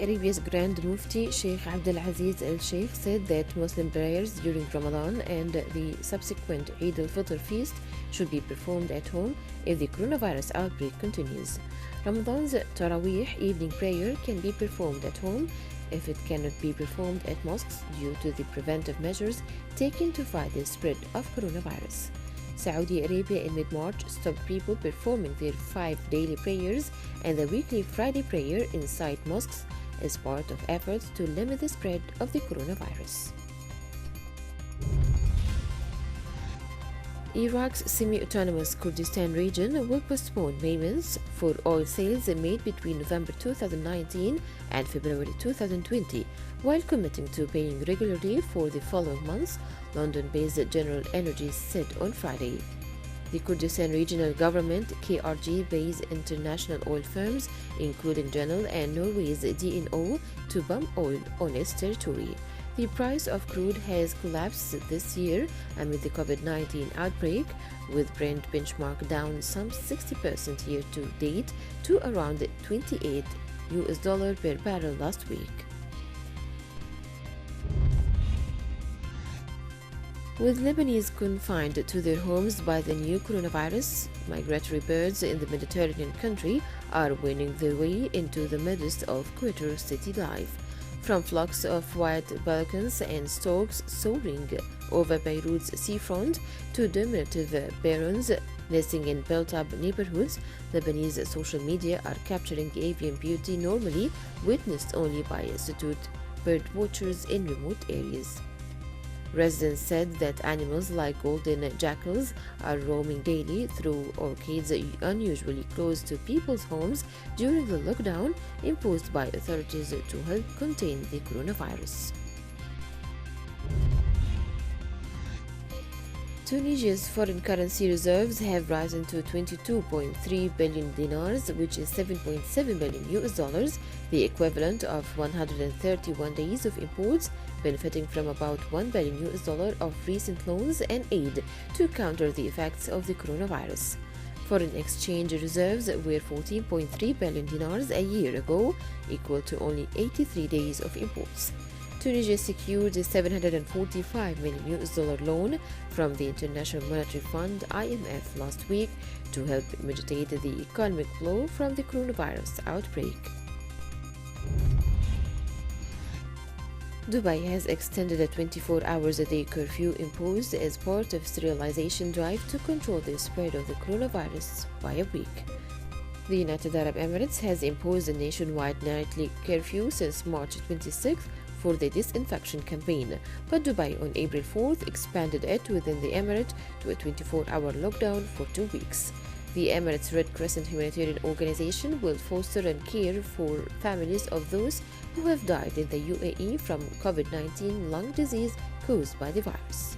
Arabia's Grand Mufti Sheikh Abdulaziz Al Sheikh said that Muslim prayers during Ramadan and the subsequent Eid al-Fitr feast should be performed at home if the coronavirus outbreak continues. Ramadan's Taraweeh evening prayer can be performed at home if it cannot be performed at mosques due to the preventive measures taken to fight the spread of coronavirus. Saudi Arabia in mid-March stopped people performing their 5 daily prayers and the weekly Friday prayer inside mosques as part of efforts to limit the spread of the coronavirus. Iraq's semi-autonomous Kurdistan region will postpone payments for oil sales made between November 2019 and February 2020, while committing to paying regularly for the following months, London-based General Energy said on Friday. The Kurdistan Regional Government KRG-based international oil firms, including General and Norway's DNO, to pump oil on its territory. The price of crude has collapsed this year amid the COVID-19 outbreak, with Brent benchmark down some 60% year to date to around $28 per barrel last week. With Lebanese confined to their homes by the new coronavirus, migratory birds in the Mediterranean country are winning their way into the midst of Qatar city life. From flocks of white pelicans and storks soaring over Beirut's seafront to diminutive barons nesting in built-up neighborhoods, Lebanese social media are capturing avian beauty normally witnessed only by astute bird watchers in remote areas. Residents said that animals like golden jackals are roaming daily through orchards unusually close to people's homes during the lockdown imposed by authorities to help contain the coronavirus. Tunisia's foreign currency reserves have risen to 22.3 billion dinars, which is $7.7 billion, the equivalent of 131 days of imports, benefiting from about $1 billion of recent loans and aid to counter the effects of the coronavirus. Foreign exchange reserves were 14.3 billion dinars a year ago, equal to only 83 days of imports. Tunisia secured a $745 million loan from the International Monetary Fund (IMF) last week to help mitigate the economic blow from the coronavirus outbreak. Dubai has extended a 24-hours-a-day curfew imposed as part of sterilization drive to control the spread of the coronavirus by a week. The United Arab Emirates has imposed a nationwide nightly curfew since March 26th for the disinfection campaign, but Dubai on April 4th expanded it within the Emirate to a 24-hour lockdown for 2 weeks. The Emirates Red Crescent humanitarian organization will foster and care for families of those who have died in the UAE from COVID-19 lung disease caused by the virus.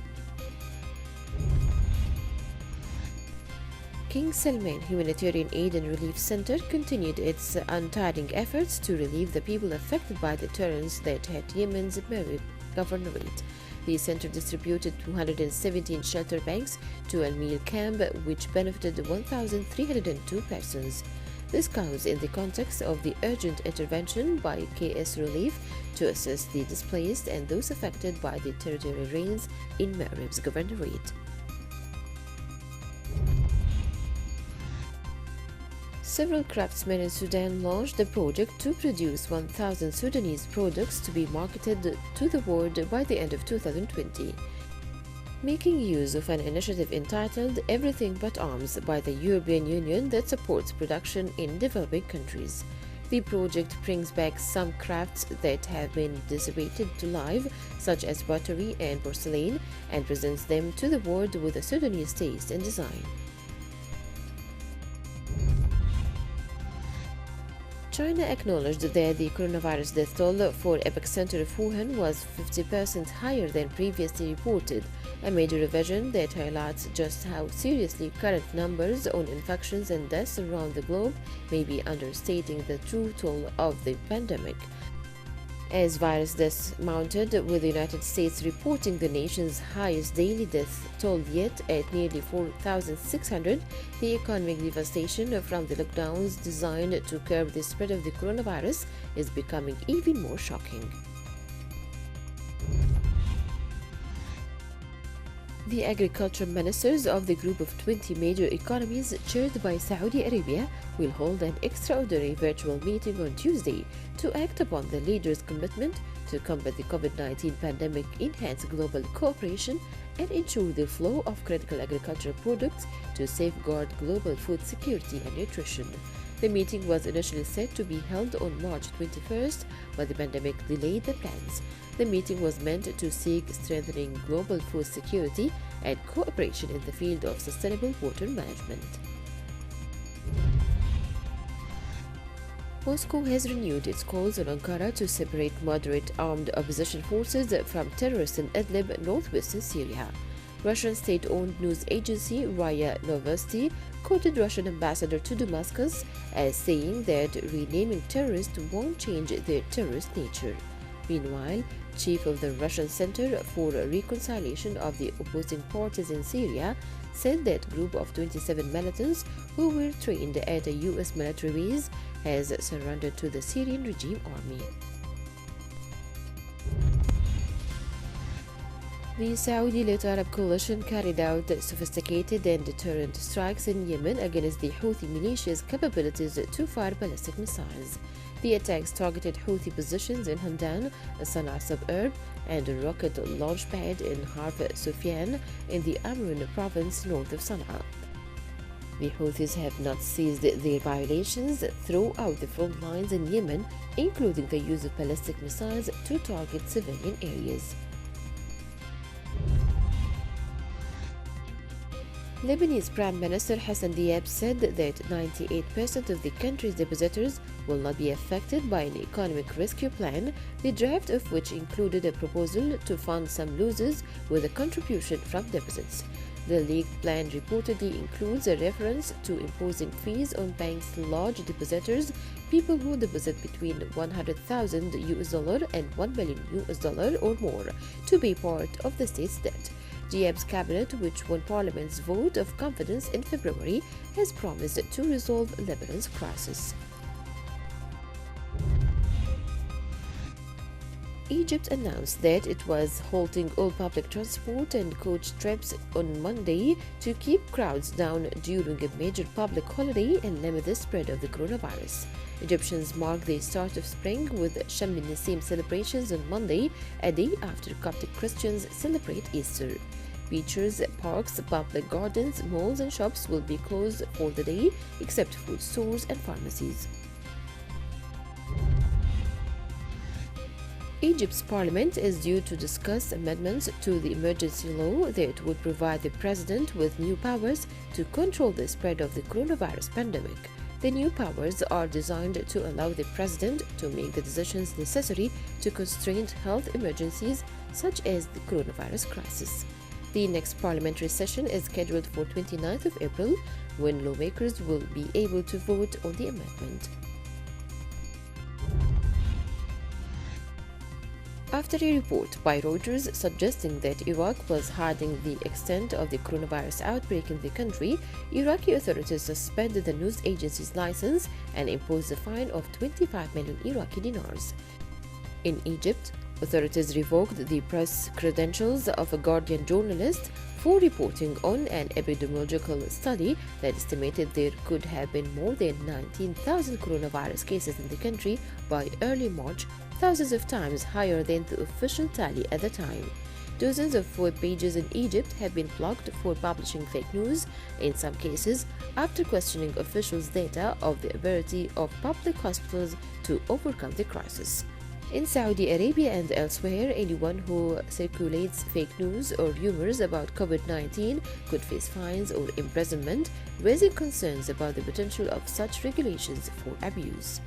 King Salman Humanitarian Aid and Relief Center continued its untiring efforts to relieve the people affected by the torrents that hit Yemen's Marib governorate. The center distributed 217 shelter bags to Al Mil camp, which benefited 1,302 persons. This comes in the context of the urgent intervention by KS Relief to assist the displaced and those affected by the territorial rains in Marib's governorate. Several craftsmen in Sudan launched a project to produce 1,000 Sudanese products to be marketed to the world by the end of 2020. Making use of an initiative entitled Everything But Arms by the European Union that supports production in developing countries. The project brings back some crafts that have been dissipated to life, such as pottery and porcelain, and presents them to the world with a Sudanese taste and design. China acknowledged that the coronavirus death toll for epicenter of Wuhan was 50% higher than previously reported, a major revision that highlights just how seriously current numbers on infections and deaths around the globe may be understating the true toll of the pandemic. As virus deaths mounted, with the United States reporting the nation's highest daily death toll yet at nearly 4,600, the economic devastation from the lockdowns designed to curb the spread of the coronavirus is becoming even more shocking. The agriculture ministers of the group of 20 major economies chaired by Saudi Arabia will hold an extraordinary virtual meeting on Tuesday to act upon the leaders' commitment to combat the COVID-19 pandemic, enhance global cooperation, and ensure the flow of critical agricultural products to safeguard global food security and nutrition. The meeting was initially set to be held on March 21st, but the pandemic delayed the plans. The meeting was meant to seek strengthening global food security and cooperation in the field of sustainable water management. Moscow has renewed its calls on Ankara to separate moderate armed opposition forces from terrorists in Idlib, northwestern Syria. Russian state-owned news agency RIA Novosti quoted Russian ambassador to Damascus as saying that renaming terrorists won't change their terrorist nature. Meanwhile, chief of the Russian Center for Reconciliation of the Opposing Parties in Syria said that group of 27 militants who were trained at a U.S. military base has surrendered to the Syrian regime army. The Saudi-led Arab coalition carried out sophisticated and deterrent strikes in Yemen against the Houthi militia's capabilities to fire ballistic missiles. The attacks targeted Houthi positions in Hamdan, a Sana'a suburb, and a rocket launch pad in Harf Sufyan in the Amrun province north of Sana'a. The Houthis have not ceased their violations throughout the front lines in Yemen, including the use of ballistic missiles to target civilian areas. Lebanese Prime Minister Hassan Diab said that 98% of the country's depositors will not be affected by an economic rescue plan, the draft of which included a proposal to fund some losses with a contribution from deposits. The leaked plan reportedly includes a reference to imposing fees on banks' large depositors, people who deposit between $100,000 and $1 million or more, to be part of the state's debt. Diab's cabinet, which won Parliament's vote of confidence in February, has promised to resolve Lebanon's crisis. Egypt announced that it was halting all public transport and coach trips on Monday to keep crowds down during a major public holiday and limit the spread of the coronavirus. Egyptians mark the start of spring with Sham al-Nasim celebrations on Monday, a day after Coptic Christians celebrate Easter. Beaches, parks, public gardens, malls and shops will be closed for the day, except food stores and pharmacies. Egypt's parliament is due to discuss amendments to the emergency law that would provide the president with new powers to control the spread of the coronavirus pandemic. The new powers are designed to allow the president to make the decisions necessary to constrain health emergencies such as the coronavirus crisis. The next parliamentary session is scheduled for 29th of April, when lawmakers will be able to vote on the amendment. After a report by Reuters suggesting that Iraq was hiding the extent of the coronavirus outbreak in the country, Iraqi authorities suspended the news agency's license and imposed a fine of 25 million Iraqi dinars. In Egypt, authorities revoked the press credentials of a Guardian journalist for reporting on an epidemiological study that estimated there could have been more than 19,000 coronavirus cases in the country by early March, thousands of times higher than the official tally at the time. Dozens of web pages in Egypt have been blocked for publishing fake news, in some cases after questioning officials' data of the ability of public hospitals to overcome the crisis. In Saudi Arabia and elsewhere, anyone who circulates fake news or rumors about COVID-19 could face fines or imprisonment, raising concerns about the potential of such regulations for abuse.